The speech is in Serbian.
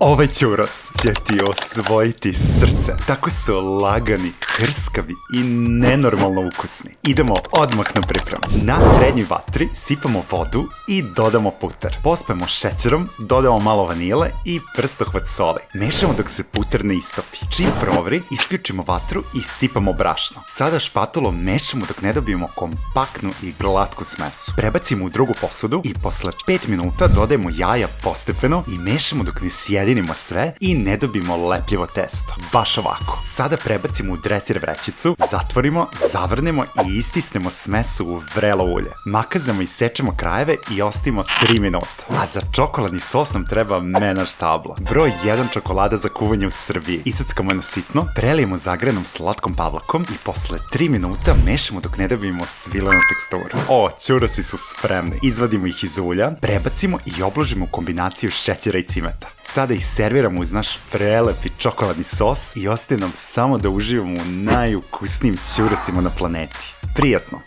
Ovaj ćuros će ti osvojiti srce. Tako su lagani, hrskavi i nenormalno ukusni. Idemo odmah na pripremu. Na srednjoj vatri sipamo vodu i dodamo putar. Pospemo šećerom, dodamo malo vanile i prstohvat soli. Mešamo dok se putar ne istopi. Čim provri, isključimo vatru i sipamo brašno. Sada špatulom mešamo dok ne dobijemo kompaktnu i glatku smesu. Prebacimo u drugu posudu i posle 5 minuta dodajemo jaja postepeno i mešamo dok ne sjedinimo sve i ne dobijemo lepljivo testo. Baš ovako. Sada prebacimo u dresir vrećicu, zatvorimo, zavrnemo i istisnemo smesu u vrelo ulje. Makazamo i sečemo krajeve i ostavimo 3 minuta. A za čokoladni sos nam treba menaž tabla. Broj 1 čokolada za kuvanje u Srbiji. Isackamo na sitno, prelijemo zagrenom slatkom pavlakom i posle 3 minuta mešamo dok ne dobijemo svilenu teksturu. O, ćurosi su spremni. Izvadimo ih iz ulja, prebacimo i obložimo u kombinaciju šećera i cimeta. Sada ih serviramo uz naš prelepi čokoladni sos i ostaje nam samo da uživamo u najukusnijim ćurosima na planeti. Prijatno!